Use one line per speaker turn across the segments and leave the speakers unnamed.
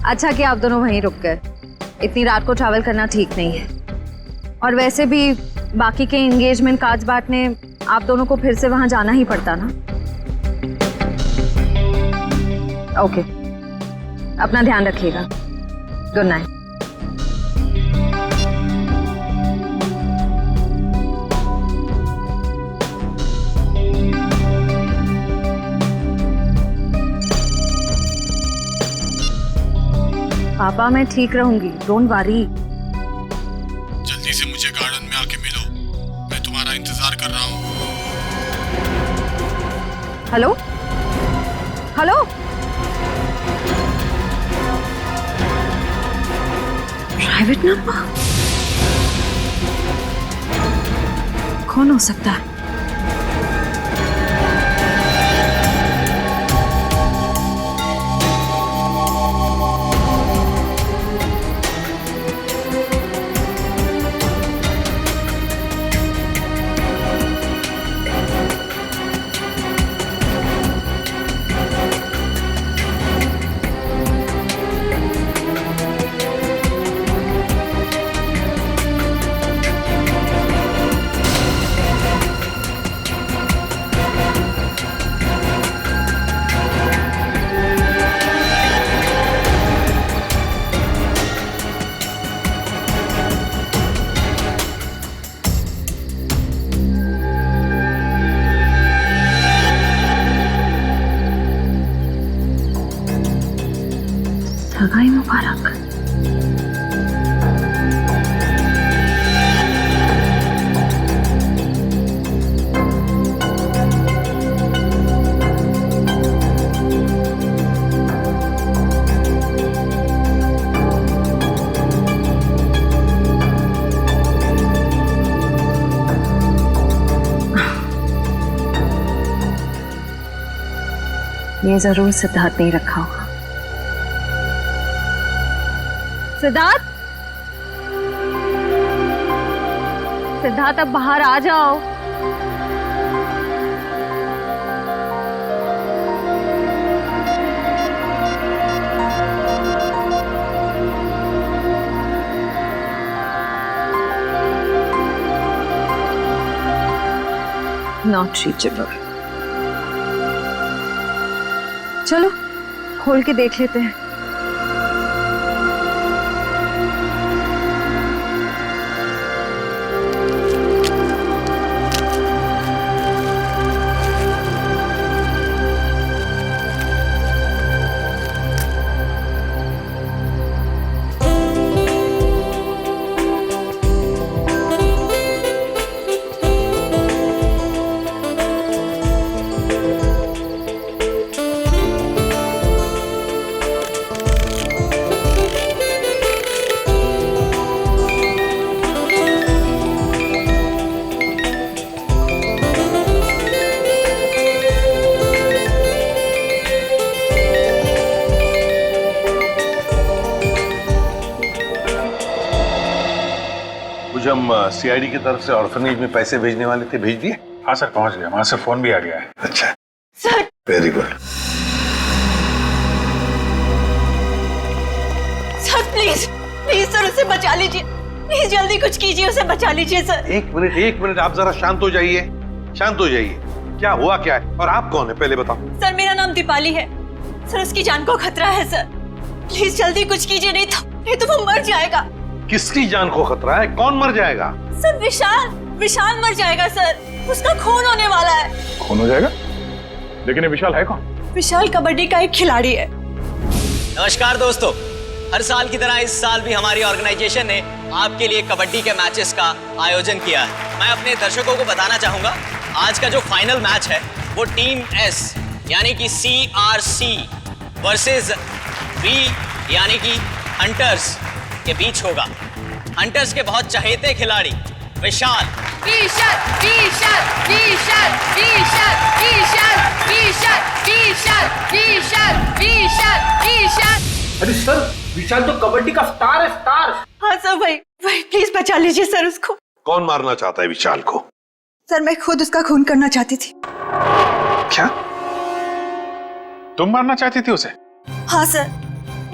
अच्छा कि आप दोनों वहीं रुक गए। इतनी रात को ट्रैवल करना ठीक नहीं है। और वैसे भी बाकी के एंगेजमेंट कार्ड्स बांटने आप दोनों को फिर से वहां जाना ही पड़ता ना। ओके, अपना ध्यान रखिएगा। Good night. पापा मैं ठीक रहूंगी, डोंट वरी।
जल्दी से मुझे गार्डन में आके मिलो, मैं तुम्हारा इंतजार कर रहा हूँ।
हेलो हेलो, प्राइवेट नंबर कौन हो सकता है? सगाई मुबारक। ये जरूर सिद्धार्थ नहीं रखा होगा। सिद्धार्थ, सिद्धार्थ अब बाहर आ जाओ। Not reachable. चलो खोल के देख लेते हैं।
हम सीआईडी की तरफ से ऑर्फनेज में पैसे भेजने वाले थे, भेज दिए?
हाँ सर, पहुंच गया। वहां से फोन भी आ गया है।
अच्छा
sir,
very good.
Sir please please sir उसे बचा लीजिए, प्लीज जल्दी कुछ कीजिए, उसे बचा लीजिए सर।
एक मिनट, आप जरा शांत हो जाइए, शांत हो जाइए। क्या हुआ क्या है और आप कौन है पहले बताओ।
सर मेरा नाम दीपाली है सर, उसकी जान को खतरा है सर, प्लीज जल्दी कुछ कीजिए, नहीं तो वो मर जाएगा।
किसकी जान को खतरा है? कौन मर जाएगा?
सर विशाल मर जाएगा सर, उसका खून होने वाला है।
खून हो जाएगा? लेकिन ये विशाल है कौन?
विशाल कबड्डी का एक खिलाड़ी है।
नमस्कार दोस्तों, हर साल की तरह इस साल भी हमारी ऑर्गेनाइजेशन ने आपके लिए कबड्डी के मैचेस का आयोजन किया है। मैं अपने दर्शकों को बताना चाहूंगा, आज का जो फाइनल मैच है वो टीम एस यानी कि CRC वर्सेस V यानी कि हंटर्स के बीच होगा। हंटर्स के बहुत चहेते खिलाड़ी विशाल
अरे सर, विशाल तो कबड्डी का स्टार है, स्टार।
हाँ सर, वही प्लीज बचा लीजिए सर उसको।
कौन मारना चाहता है विशाल को?
सर मैं खुद उसका खून करना चाहती थी।
क्या तुम मारना चाहती थी उसे?
हाँ सर,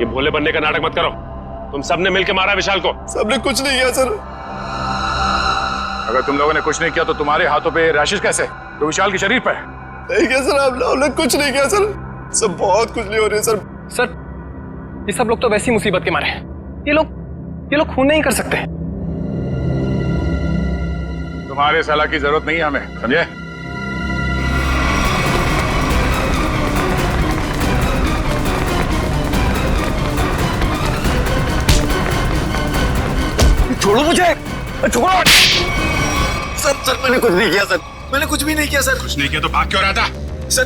ये भोले बनने का नाटक मत करो। तुम सबने मिलकर मारा विशाल को।
सबने कुछ नहीं किया सर।
अगर तुम लोगों ने कुछ नहीं किया तो तुम्हारे हाथों पे रैशेस कैसे? तो विशाल के शरीर पर है।
नहीं किया सर, हम लोगों ने कुछ नहीं किया सर। सब बहुत खुजली हो रही है सर।
सर ये सब लोग तो वैसी मुसीबत के मारे हैं। ये लोग खून नहीं कर सकते।
तुम्हारे सलाह की जरूरत नहीं है हमें, समझे?
छोड़ो मुझे, छोड़ो। सर मैंने कुछ नहीं किया सर, मैंने कुछ भी नहीं किया सर।
कुछ नहीं किया तो भाग क्यों रहा था?
सर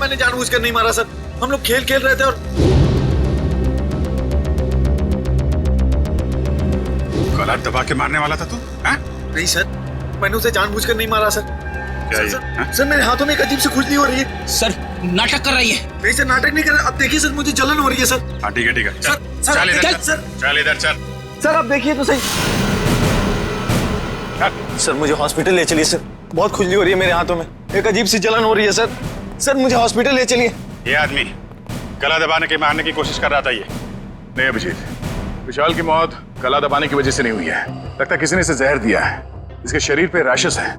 मैंने जानबूझकर नहीं मारा सर। हम लोग खेल रहे थे और
गला दबा के मारने वाला था तू?
नहीं सर, मैंने उसे जानबूझकर नहीं मारा सर। सर मेरे हाथों में एक अजीब सी खुजली हो रही है।
सर नाटक कर रही है।
नहीं सर, नाटक नहीं कर रहा। अब देखिए सर, मुझे जलन हो रही है सर।
हाँ ठीक है
सर
चल इधर
सर,
चल इधर चल।
सर आप देखिए तो सही। सर मुझे हॉस्पिटल ले चलिए सर, बहुत खुजली हो रही है मेरे हाथों में, एक अजीब सी जलन हो रही है सर। सर मुझे हॉस्पिटल ले चलिए।
ये आदमी गला दबाने के मारने की कोशिश कर रहा था। ये नहीं अभिजीत, विशाल की मौत गला दबाने की वजह से नहीं हुई है। लगता है किसी ने इसे जहर दिया है। इसके शरीर पे रैशेस हैं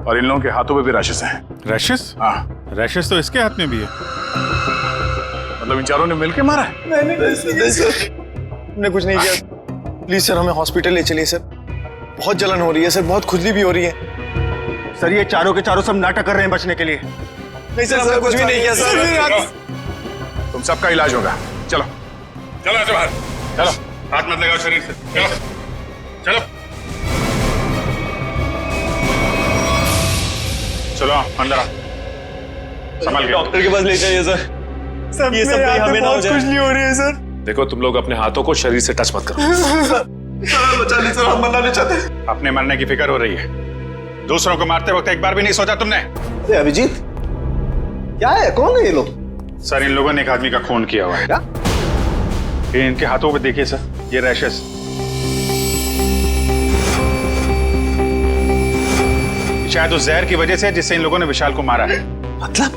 और इन लोगों के हाथों पे भी रैशेस हैं।
रैशेस?
हाँ,
रैशेस तो इसके हाथ में भी है।
मतलब इन चारों ने मिलकर मारा है?
नहीं सर, हमने कुछ नहीं किया। प्लीज सर हमें हॉस्पिटल ले चलिए सर, बहुत जलन हो रही है सर, बहुत खुजली भी हो रही है।
सर ये चारों के चारों सब नाटक कर रहे हैं बचने के लिए।
नहीं सर, हमने कुछ भी नहीं किया सर।
तुम सबका इलाज होगा। चलो
चलो ऐसे बाहर।
चलो,
हाथ मत लगाओ शरीर से। चलो चलो
चलो अंदर आ। संभाल के।
डॉक्टर के पास ले जाइए सर। ये सब कहीं हमें ना हो जाए। खुजली हो रही है सर।
देखो, तुम लोग अपने हाथों को शरीर से टच मत करो।
बचा ली सर, हम मरना नहीं चाहते।
अपने मरने की फिक्र हो रही है, दूसरों को मारते वक्त एक बार भी नहीं सोचा तुमने?
अभिजीत क्या है, कौन है ये लोग?
सर इन लोगों ने एक आदमी का खून किया हुआ है।
क्या?
ये इनके हाथों पे देखिए सर, ये रैशेस। शायद उस जहर की वजह से जिससे इन लोगों ने विशाल को मारा है।
मतलब?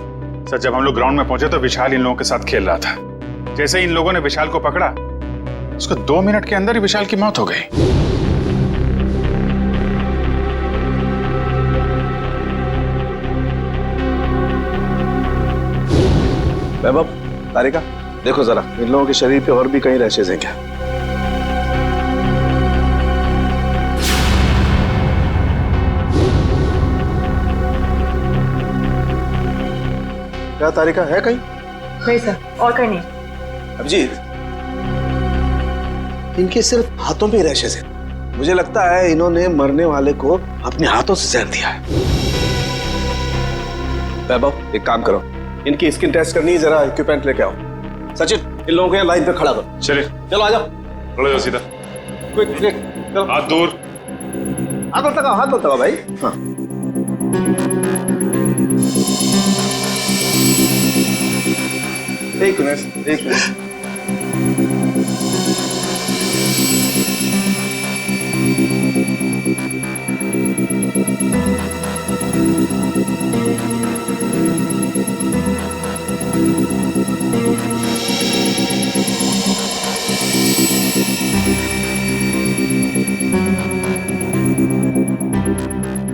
सर जब हम लोग ग्राउंड में पहुंचे तो विशाल इन लोगों के साथ खेल रहा था। जैसे ही इन लोगों ने विशाल को पकड़ा, उसको 2 मिनट के अंदर ही विशाल की मौत हो गई।
वैभव, तारिका देखो जरा, इन लोगों के शरीर पे और भी कहीं रैशेज हैं क्या? क्या तारिका, है कहीं?
नहीं सर, और कहीं नहीं।
अभिजीत, इनके सिर्फ हाथों पे रैशेज हैं। मुझे लगता है इन्होंने मरने वाले को अपने हाथों से जहर दिया है। वैभव एक काम करो, इनकी स्किन टेस्ट करनी है, जरा इक्विपमेंट लेके आओ। सचिन इन लोगों को यहाँ लाइन पे खड़ा करो।
चलिए
चलो आ जाओ।
खड़े जाओ सीधा।
क्विक क्विक, चलो
हाथ दूर।
हाथ मत लगाओ, हाथ मत लगाओ भाई। हाँ एक मिनट, एक मिनट।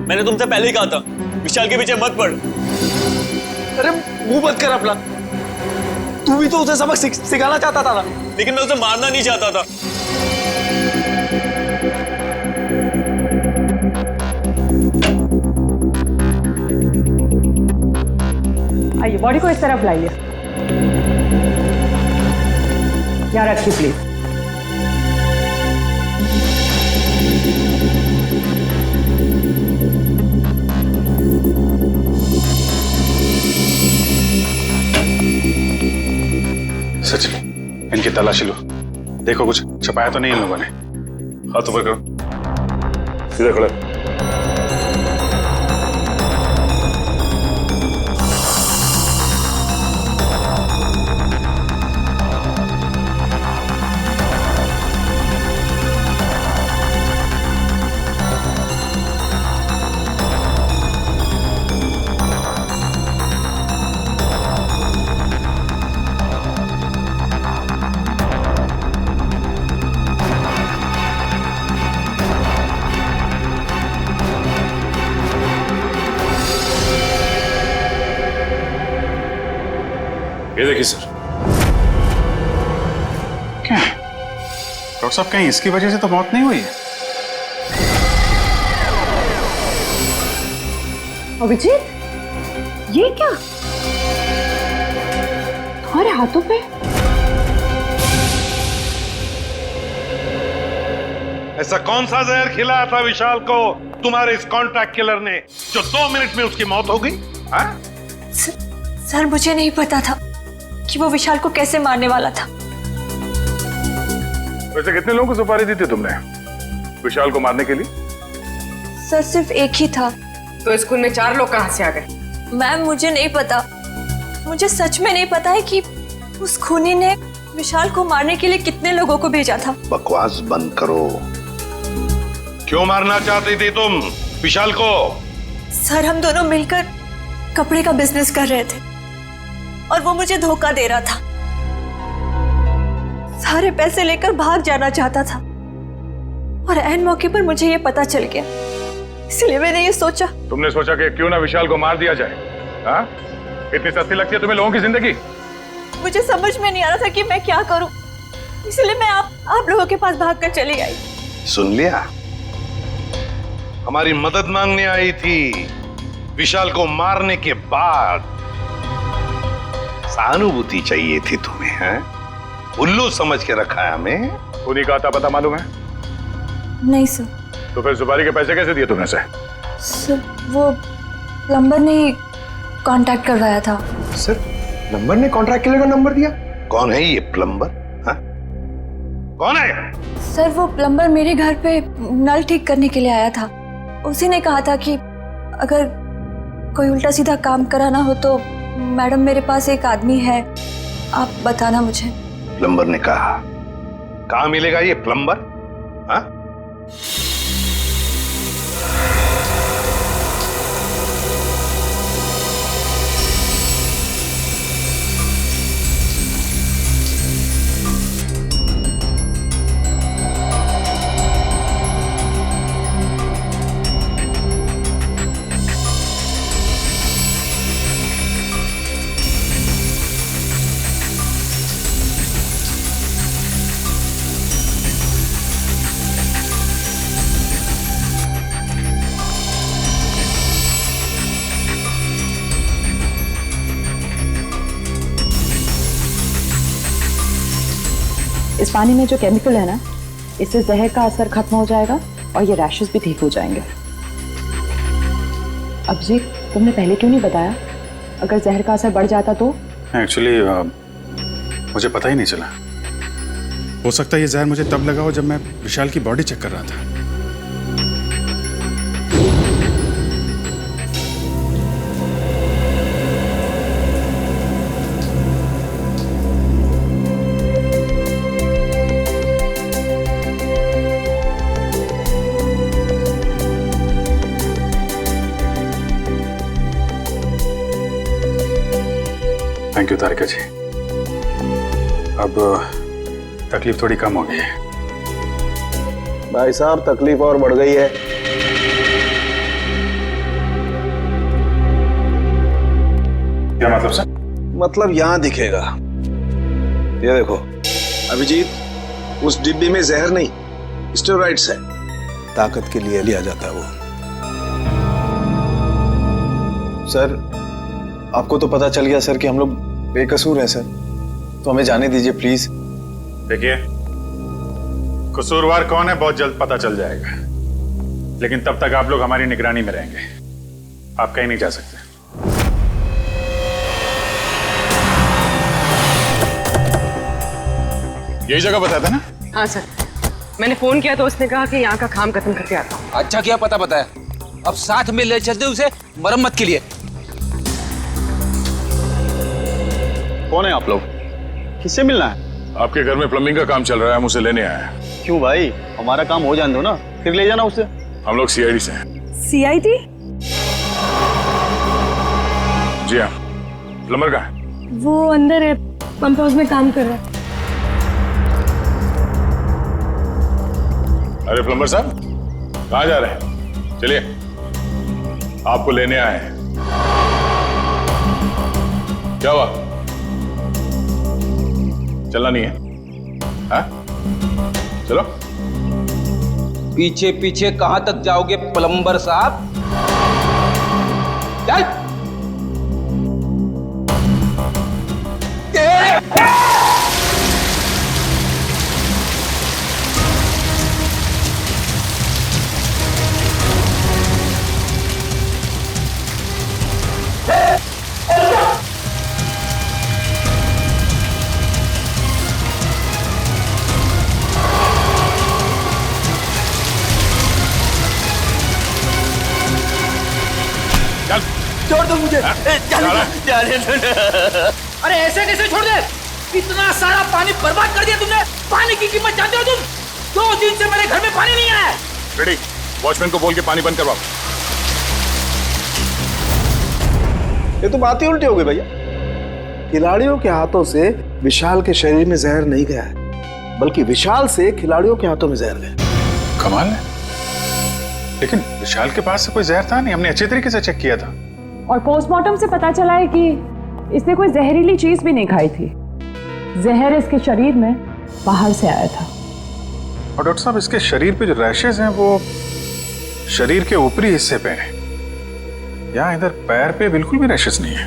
मैंने तुमसे पहले ही कहा था विशाल के पीछे मत पड़।
अरे मुंह बंद कर अपना, तू भी तो उसे सबक सिखाना चाहता था ना।
लेकिन मैं उसे मारना नहीं चाहता था।
आइए, बॉडी को इस तरफ लाइए। यहाँ रखिए प्लीज।
सचिन इनकी तलाशी लो, देखो कुछ छपाया तो नहीं इन लोगों ने। हाथ ऊपर करो, सीधा खड़े। ये देखिए सर।
क्या डॉक्टर साहब, कहीं इसकी वजह से तो मौत नहीं हुई है?
अभिजीत, ये क्या तुम्हारे हाथों पे?
ऐसा कौन सा जहर खिलाया था विशाल को तुम्हारे इस कॉन्ट्रैक्ट किलर ने जो 2 मिनट में उसकी मौत हो गई?
सर मुझे नहीं पता था कि वो विशाल को कैसे मारने वाला था।
वैसे कितने लोगों को सुपारी दी थी तुमने विशाल को मारने के लिए?
सर सिर्फ एक ही था।
तो स्कूल में 4 लोग कहां से आ गए?
मैम मुझे नहीं पता, मुझे सच में नहीं पता है कि उस खूनी ने विशाल को मारने के लिए कितने लोगों को भेजा था।
बकवास बंद करो। क्यों मारना चाहती थी तुम विशाल को?
सर हम दोनों मिलकर कपड़े का बिजनेस कर रहे थे और वो मुझे धोखा दे रहा था। सारे पैसे लेकर भाग जाना चाहता था और ऐन मौके पर मुझे ये पता चल गया, इसलिए मैंने ये सोचा।
तुमने सोचा कि क्यों ना विशाल को मार दिया जाए? हाँ? इतनी सस्ती लगती है तुम्हें लोगों की जिंदगी?
मुझे समझ में नहीं आ रहा था कि मैं क्या करूं, इसलिए मैं आप लोगों के पास भागकर चली आई।
सुन लिया, हमारी मदद मांगने आई थी विशाल को मारने के बाद। सहानुभूति चाहिए थी तुम्हें, हैं? उल्लू समझ के रखा है हमें।
उन्हीं का आता पता मालूम है?
नहीं सर।
तो फिर सुपारी के पैसे कैसे दिए तुमने से?
सर वो प्लम्बर ने कांटेक्ट करवाया था।
सर प्लम्बर ने कॉन्ट्रैक्ट किलर का नंबर दिया? कौन है ये प्लम्बर? हाँ? कौन है?
सर वो प्लम्बर मेरे घर पे नल ठीक करने के लिए आया था। उसी ने कहा था कि अगर कोई उल्टा सीधा काम कराना हो तो मैडम मेरे पास एक आदमी है, आप बताना मुझे।
प्लम्बर ने कहा? कहाँ मिलेगा ये प्लम्बर? हाँ?
इस पानी में जो केमिकल है ना, इससे जहर का असर खत्म हो जाएगा और ये रैशेस भी ठीक हो जाएंगे। अभिजीत, तुमने पहले क्यों नहीं बताया? अगर जहर का असर बढ़ जाता तो?
एक्चुअली मुझे पता ही नहीं चला। हो सकता है ये जहर मुझे तब लगा हो जब मैं विशाल की बॉडी चेक कर रहा था। थैंक यू तारिका जी। अब तकलीफ थोड़ी कम हो गई है।
भाई साहब तकलीफ और बढ़ गई है।
क्या मतलब सर?
मतलब यहां दिखेगा। ये देखो अभिजीत, उस डिब्बी में जहर नहीं स्टेरॉइड्स है। ताकत के लिए लिया जाता है वो। सर आपको तो पता चल गया सर कि हम लोग बेकसूर हैं सर, तो हमें जाने दीजिए प्लीज।
देखिए, कसूरवार कौन है बहुत जल्द पता चल जाएगा, लेकिन तब तक आप लोग हमारी निगरानी में रहेंगे। आप कहीं नहीं जा सकते।
यही जगह बताया था ना?
हाँ सर, मैंने फोन किया तो उसने कहा कि यहाँ का काम खत्म करके आता हूँ।
अच्छा किया पता बताया, अब साथ में ले चलते उसे मरम्मत के लिए।
कौन है आप लोग? किससे मिलना है?
आपके घर में प्लम्बिंग का काम चल रहा है, हम उसे लेने आए हैं।
क्यों भाई, हमारा काम हो जाने दो ना, फिर ले जाना उसे।
हम लोग सीआईडी से हैं।
सीआईडी?
जी हाँ। प्लम्बर कहाँ है?
वो अंदर है, पंप हाउस में काम कर रहा है।
अरे प्लम्बर साहब कहाँ जा रहे हैं? चलिए, आपको लेने आए हैं। क्या हुआ? चलना नहीं है? हाँ? चलो।
पीछे पीछे कहां तक जाओगे प्लम्बर साहब? चल।
छोड़ दो मुझे।
अरे ऐसे कैसे छोड़ दे? इतना सारा पानी बर्बाद कर दिया तुमने। पानी की कीमत जानते हो तुम? 2 दिन से मेरे घर में पानी नहीं आया।
रेडी, वॉचमैन को बोल के पानी बंद करवाओ।
ये तो बात ही उल्टी हो गई भैया। खिलाड़ियों के हाथों से विशाल के शरीर में जहर नहीं गया है, बल्कि विशाल से खिलाड़ियों के हाथों में जहर गया।
कमाल है, लेकिन विशाल के पास से कोई जहर था नहीं, हमने अच्छे तरीके से चेक किया था।
और पोस्टमार्टम से पता चला है कि इसने कोई जहरीली चीज भी नहीं खाई थी। जहर इसके शरीर में बाहर से आया था।
और डॉक्टर साहब, इसके शरीर पे जो रैशेज हैं वो शरीर के ऊपरी हिस्से पे हैं। यहाँ इधर पैर पे बिल्कुल भी रैशेज नहीं है।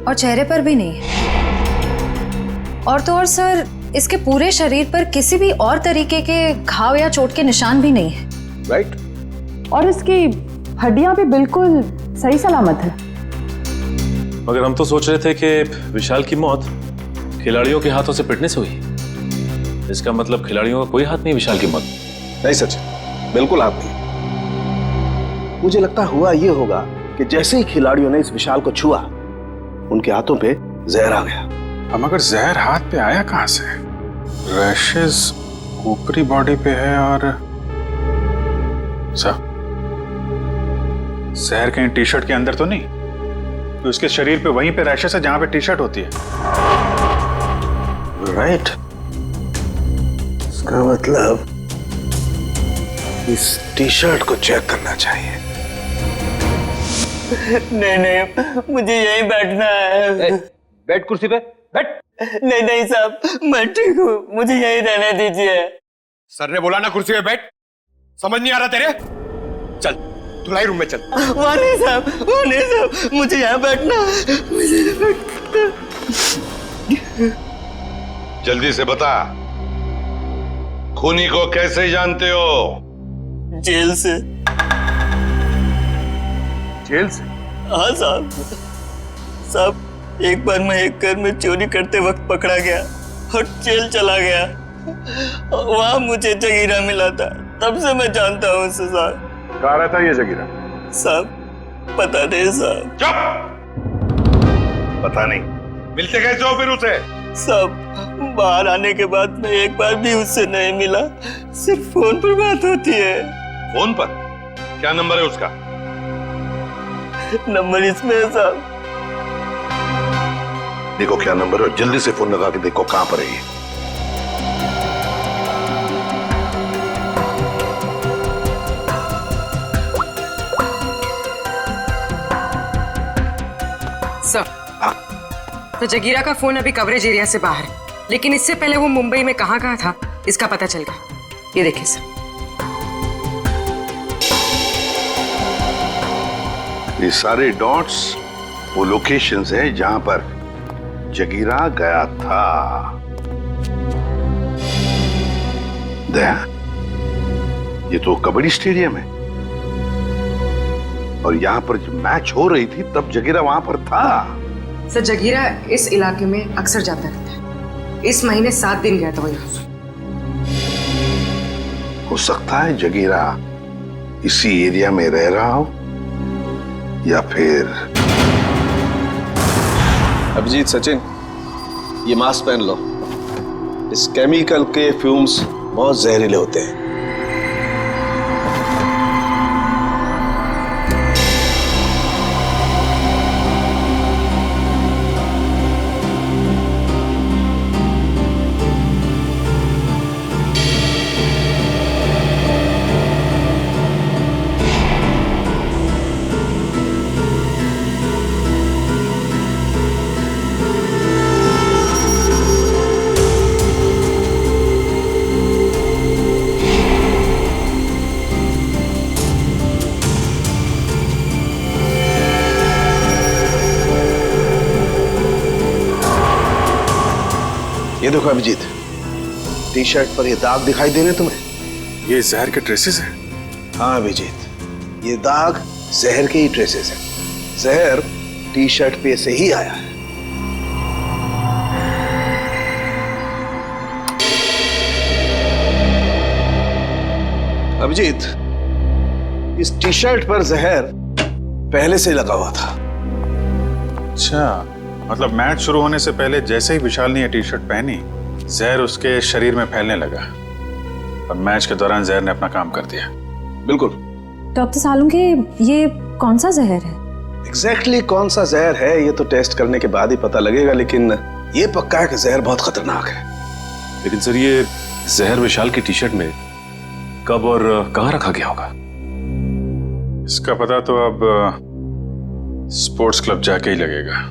और चेहरे पर भी नहीं। और तो और सर, इसके पूरे शरीर पर किसी भी और तरीके के घाव या चोट के निशान भी नहीं है।
राइट।
और इसकी हड्डियां भी बिल्कुल सही सलामत है।
मगर हम तो सोच रहे थे कि विशाल की मौत खिलाड़ियों के हाथों से पिटने से हुई। इसका मतलब खिलाड़ियों का कोई हाथ नहीं विशाल की मौत?
नहीं सच, बिल्कुल हाथ नहीं। मुझे लगता हुआ ये होगा कि जैसे ही खिलाड़ियों ने इस विशाल को छुआ, उनके हाथों पे जहर आ गया।
हम अगर जहर हाथ पे आया कहां से? रैशेज ऊपरी बॉडी पे है और जहर कहीं टी शर्ट के अंदर तो नहीं? तो उसके शरीर पे वहीं पे रैशेज है जहां पे टी शर्ट होती है।
राइट। इसका मतलब इस टी शर्ट को चेक करना चाहिए।
नहीं, मुझे यहीं बैठना है।
बैठ कुर्सी पे, बैठ।
नहीं साहब, मैं ठीक हूँ, मुझे यहीं रहने दीजिए।
सर ने बोला ना कुर्सी पे बैठ। समझ नहीं आ रहा तेरे? चल धुलाई रूम में चल।
वहाँ नहीं साहब, मुझे यहाँ बैठना है, मुझे यहाँ बैठना।
जल्दी से बता, खूनी को कैसे जानते हो?
जेल से।
जेल से?
हाँ साहब, एक बार मैं एक घर में चोरी करते वक्त पकड़ा गया और जेल चला गया। वहां मुझे जगीरा मिला था, तब से मैं जानता हूँ उसे साहब।
कहाँ रहता है ये जगीरा?
साहब पता नहीं साहब।
चुप! पता नहीं? मिलते कैसे हो फिर उसे?
साहब बाहर आने के बाद मैं एक बार भी उससे नहीं मिला, सिर्फ फोन पर बात होती है।
फोन पर? क्या नंबर है उसका?
नंबर इसमें है साहब।
देखो क्या नंबर है, जल्दी से फोन लगा के देखो कहां पर है ये।
सर, तो जगीरा का फोन अभी कवरेज एरिया से बाहर है, लेकिन इससे पहले वो मुंबई में कहाँ था इसका पता चल गया। ये देखिए सर।
ये सारे डॉट्स वो लोकेशंस हैं जहां पर जगीरा गया था। दया, ये तो कबड्डी स्टेडियम है और यहाँ पर जब मैच हो रही थी तब जगीरा वहां पर था।
सर जगीरा इस इलाके में अक्सर जाता रहता है। इस महीने 7 दिन गया था वो यहाँ।
हो सकता है जगीरा इसी एरिया में रह रहा हो या फिर।
अभिजीत, सचिन, ये मास्क पहन लो। इस केमिकल के फ्यूम्स बहुत जहरीले होते हैं। देखो अभिजीत, टी शर्ट पर ये दाग दिखाई दे रहे तुम्हें?
ये जहर के ट्रेसेस हैं?
हाँ अभिजीत, ये दाग जहर के ही ट्रेसेस हैं। जहर टी शर्ट पे से ही आया है। अभिजीत, इस टी शर्ट पर जहर पहले से लगा हुआ था।
अच्छा, मतलब मैच शुरू होने से पहले जैसे ही विशाल ने ये टी शर्ट पहनी, जहर उसके शरीर में फैलने लगा और मैच के दौरान जहर ने अपना काम कर दिया।
बिल्कुल।
डॉक्टर सालुंके, ये कौन सा जहर है?
एग्जैक्टली कौन सा जहर है ये तो टेस्ट करने के बाद ही पता लगेगा, लेकिन ये पक्का है कि जहर बहुत खतरनाक है।
लेकिन सर, ये जहर विशाल की टी शर्ट में कब और कहां रखा गया होगा?
इसका पता तो अब स्पोर्ट्स क्लब जाके ही लगेगा।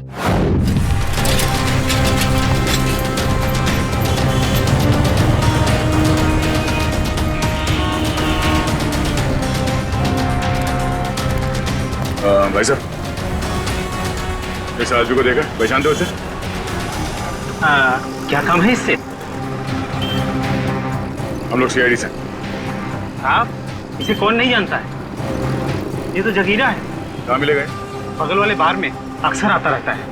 भाई साहब, इस आदमी को देखा, पहचानते हो उसे?
क्या काम है इससे?
हम लोग सीआईडी से।
आप इसे कौन नहीं जानता है? ये तो जगीरा है।
कहाँ मिले गए?
बगल वाले बार में अक्सर आता रहता है,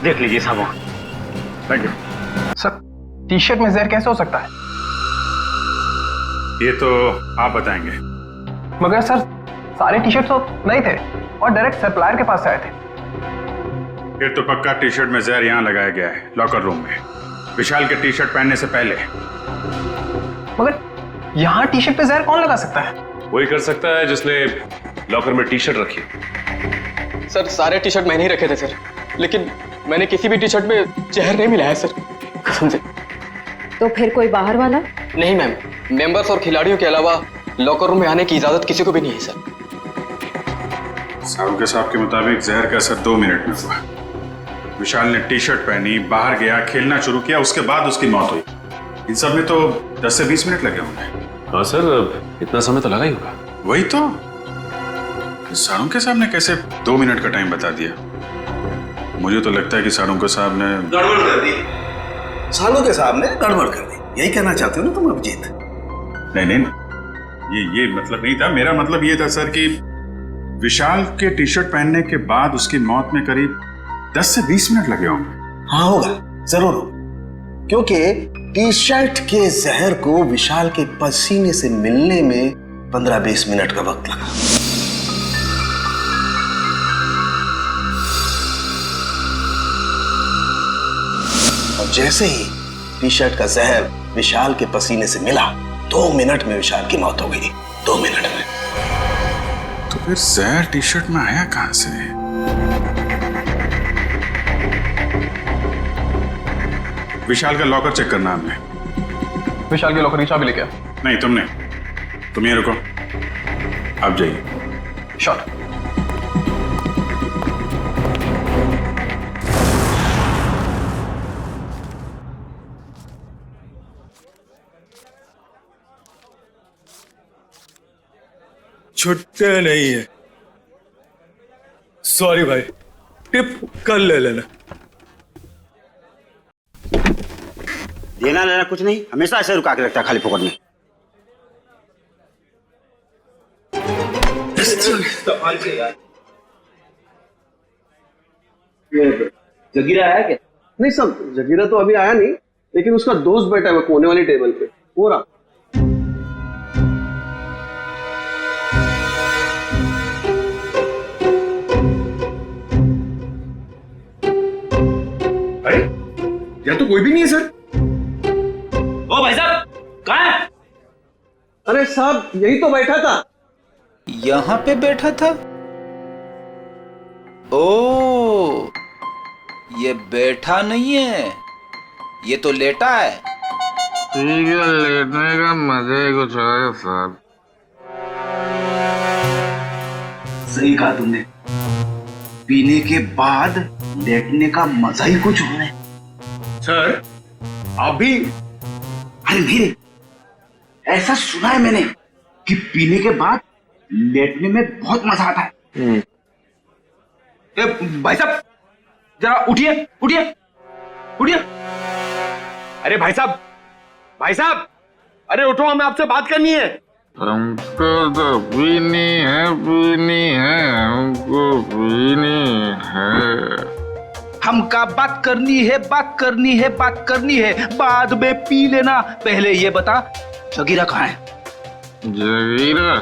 देख लीजिए साहब।
Thank you
sir. T shirt में जहर कैसे हो सकता है?
ये तो आप बताएंगे।
मगर सर, सारे टी शर्ट तो नहीं थे और डायरेक्ट सप्लायर के पास से आए थे।
फिर तो पक्का टी शर्ट में जहर यहाँ लगाया गया है, लॉकर रूम में, विशाल के टी शर्ट पहनने से पहले।
मगर यहाँ टी शर्ट पे जहर कौन लगा सकता है?
वही कर सकता है जिसने लॉकर में टी शर्ट रखी।
सर, सारे टी शर्ट मैंने ही रखे थे सर, लेकिन मैंने किसी भी टी शर्ट में जहर नहीं मिलाया सर, कसम से।
तो फिर कोई बाहर वाला?
नहीं मैम, मेंबर्स और खिलाड़ियों के अलावा लॉकर रूम में आने की इजाजत किसी को भी नहीं है सर।
साहब के साहब के मुताबिक जहर का असर 2 मिनट में हुआ। विशाल ने टी शर्ट पहनी, बाहर गया, खेलना शुरू किया, उसके बाद उसकी मौत हुई। इन सब में तो 10 से 20 मिनट लगे होंगे।
हाँ सर, इतना समय तो लगा ही होगा।
वही तो, सालुंके साहब ने कैसे 2 मिनट का टाइम बता दिया? मुझे तो लगता है कि सालुंके साहब ने
गड़बड़ कर दी। सालुंके साहब ने गड़बड़ कर दी, यही कहना चाहते हो ना तुम अभिजीत?
नहीं, ये मतलब नहीं था। मेरा मतलब ये था सर कि विशाल के टी शर्ट पहनने के बाद उसकी मौत में करीब 10 से 20 मिनट लगे होंगे।
हाँ होगा, जरूर होगा, क्योंकि टी शर्ट के जहर को विशाल के पसीने से मिलने में 15-20 मिनट का वक्त लगा। और जैसे ही टी शर्ट का जहर विशाल के पसीने से मिला, 2 मिनट में विशाल की मौत हो गई। 2 मिनट में।
तो फिर जहर टी शर्ट में आया कहां से? विशाल का लॉकर चेक करना हमने।
विशाल के लॉकर की चाबी लेके आ।
नहीं, तुमने। तुम ये रुको, आप जाइए।
शॉट।
छुट्टे नहीं है। सॉरी भाई, टिप कल ले लेना।
देना लेना कुछ नहीं, हमेशा ऐसे रुका के रखता है खाली फोकट में।
जगीरा आया क्या? नहीं सब, जगीरा तो अभी आया नहीं, लेकिन उसका दोस्त बैठा है कोने वाली टेबल पे, वो रहा।
अरे यहाँ तो कोई भी नहीं है सर।
ओ भाई साहब, कहाँ है?
अरे साहब, यही तो बैठा था।
यहाँ पे बैठा था? ओ, ये बैठा नहीं है, ये तो लेटा है।
ठीक है, लेटने का मजा ही कुछ है साहब।
सही कहा तुमने, पीने के बाद लेटने का मजा ही कुछ और है।
सर, आप भी?
अरे नहीं रे, ऐसा सुना है मैंने कि पीने के बाद लेटने में बहुत मजा आता है।
भाई साहब, जरा उठिए, उठिए, उठिए। अरे भाई साहब, अरे उठो, हमें आपसे बात करनी है।
हमको तो पीनी है, हमको पीनी है।
हमका बात करनी है, बाद में पी लेना। पहले ये बता, जगीरा कहाँ है?
जगीरा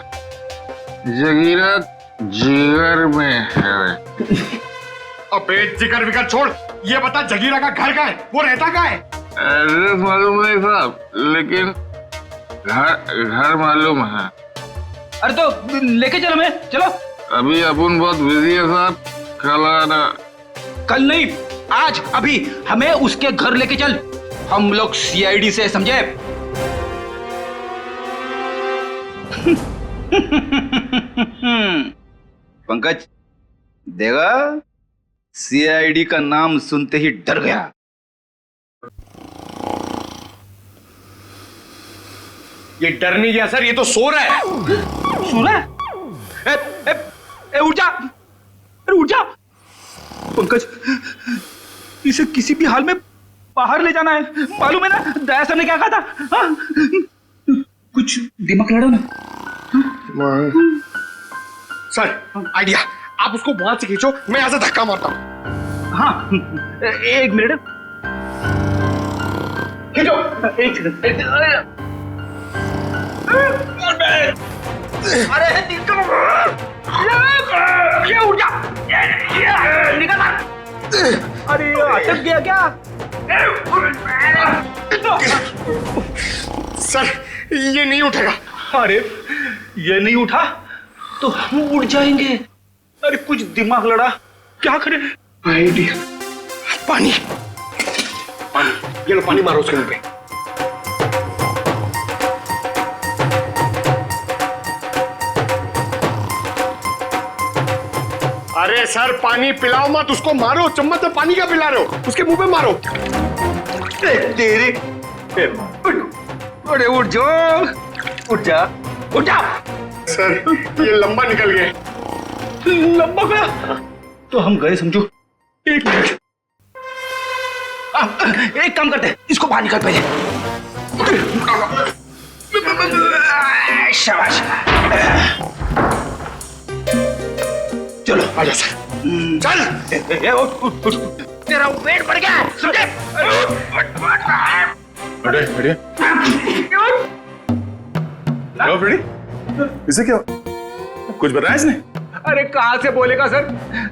जिगर में है।
अबे जिगर विगर छोड़, ये बता जगीरा का घर कहाँ है, वो रहता कहाँ है?
एड्रेस मालूम नहीं साहब, लेकिन घर मालूम है।
अरे तो लेके चलो, हमें चलो।
अभी अपन बहुत बिजी है साहब, कल आना।
कल नहीं, आज, अभी हमें उसके घर लेके चल। हम लोग सीआईडी से, समझे? पंकज देगा, सीआईडी का नाम सुनते ही डर गया।
ये डर नहीं गया सर, ये तो सो रहा है।
सो रहा है? उठ जा, अरे उठ जा। पंकज, इसे किसी भी हाल में बाहर ले जाना है, मालूम है ना दया सर ने क्या कहा था? हाँ? कुछ दिमाग लड़ा ना।
सर आइडिया, आप उसको वहां से खींचो, मैं यहां से धक्का मारता हूं।
हाँ, एक मिनट, खींचो। अरे ये उठ जा, निकल। अरे अटक गया क्या?
सर ये नहीं उठेगा।
अरे ये नहीं उठा तो हम उड़ जाएंगे। अरे कुछ दिमाग लड़ा, क्या करें?
आइडिया, पानी, ये लो पानी मारो उसके मुंह पे। अरे सर पानी पिलाओ मत उसको, मारो। चम्मच में पानी क्या पिला रहे हो, उसके मुंह पे मारो।
तेरे अरे उठ जाओ, उठ जा, उठ जा।
सर ये लंबा निकल गया।
लंबा गया तो हम गए समझो। एक मिनट, एक काम करते हैं, इसको बाहर निकल पहले। शाबाश, चलो आजा सर, चल। तेरा वेट बढ़ गया, समझे?
अरे इसे क्या कुछ बताया इसने?
अरे कहां से बोलेगा सर,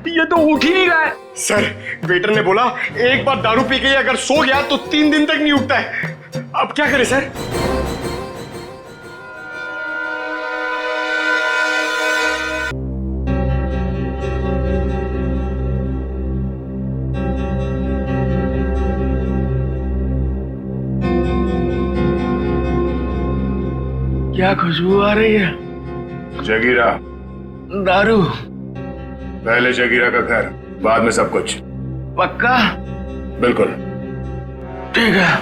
ये तो उठ ही नहीं रहा है। सर वेटर ने बोला एक बार दारू पी के अगर सो गया तो 3 दिन तक नहीं उठता है। अब क्या करें सर?
क्या खुशबू आ रही है? जगीरा,
दारू।
पहले जगीरा का घर, बाद में सब कुछ।
पक्का?
बिल्कुल।
ठीक है,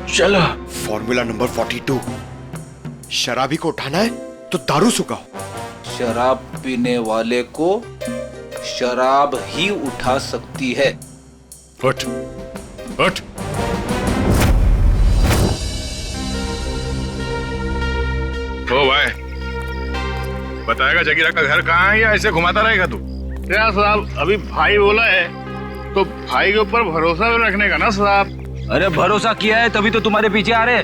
चलो।
फॉर्मूला नंबर 42, शराबी को उठाना है तो दारू सुखाओ।
शराब पीने वाले को शराब ही उठा सकती है।
उठ, उठ। ओ भाई, बताएगा जगीरा का घर कहाँ है या ऐसे घुमाता रहेगा तू?
क्या साहब, अभी भाई बोला है तो भाई के ऊपर भरोसा भी रखने का ना साहब।
अरे भरोसा किया है तभी तो तुम्हारे पीछे आ रहे।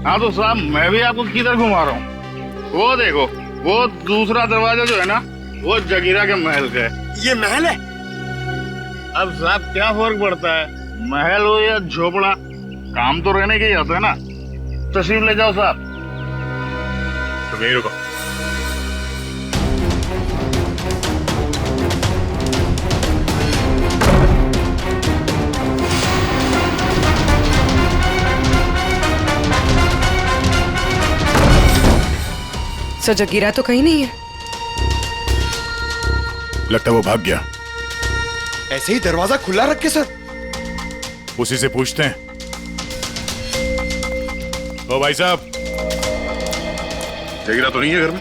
हाँ तो साहब मैं भी आपको किधर घुमा रहा हूँ। वो देखो, वो दूसरा दरवाजा जो है ना, वो जगीरा के महल का है।
ये महल है?
अब साहब क्या फर्क पड़ता है, महल हो या झोपड़ा, काम तो रहने के ही होता है ना। तशरीफ ले जाओ साहब।
तुम यहीं रुको।
सर जगीरा तो कहीं नहीं है।
लगता है वो भाग गया।
ऐसे ही दरवाजा खुला रखे सर।
उसी से पूछते हैं। ओ भाई साहब, जगीरा तो नहीं है घर में?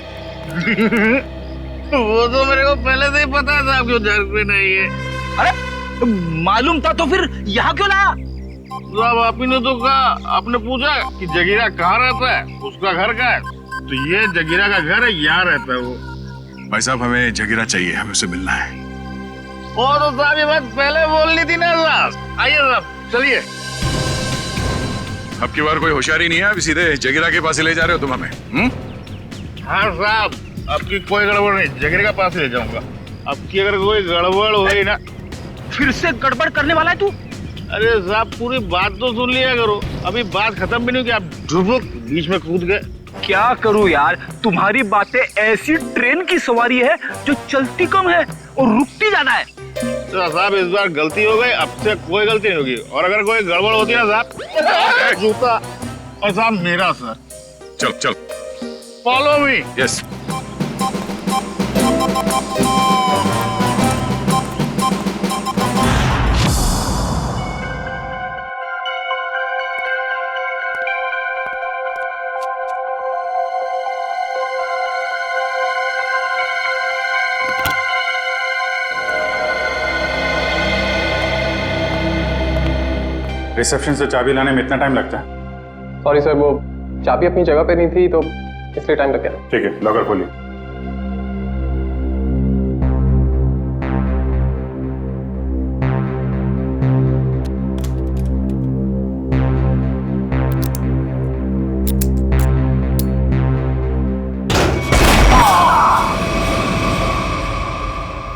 वो तो मेरे को पहले से ही पता था आपको घर पे नहीं है।
अरे मालूम था तो फिर यहाँ क्यों लाया?
साहब आप ही ने तो कहा, आपने पूछा कि जगीरा कहाँ रहता है, उसका घर कहाँ है, तो ये जगीरा का घर है, यहाँ रहता है वो।
भाई साहब हमें जगीरा चाहिए, हमें उससे मिलना है।
ओ तो साहब ये बात पहले बोलनी थी ना साहब। आइए साहब चलिए।
अब की बार कोई होशियारी नहीं है, अभी सीधे जगीरा के पास ही ले जा रहे हो तुम हमें?
हाँ साहब, आपकी कोई गड़बड़ नहीं, जगीरा के पास ले जाऊंगा। आपकी अगर कोई गड़बड़ हुई ना।
फिर से गड़बड़ करने वाला है तू?
अरे साहब पूरी बात तो सुन लिया करो, अभी बात खत्म भी नहीं हुई, आप ढुक बीच में कूद गए।
क्या करूं यार, तुम्हारी बातें ऐसी ट्रेन की सवारी है जो चलती कम है और रुकती ज्यादा है।
तो साहब इस बार गलती हो गई, अब से कोई गलती नहीं होगी, और अगर कोई गड़बड़ होती है ना साहब, जूता और साहब मेरा सर।
चल चल,
फॉलो मी।
यस।
रिसेप्शन से चाबी लाने में इतना टाइम लगता है?
सॉरी सर, वो चाबी अपनी जगह पे नहीं थी तो इसलिए टाइम लग गया।
ठीक है, लॉकर खोलिए।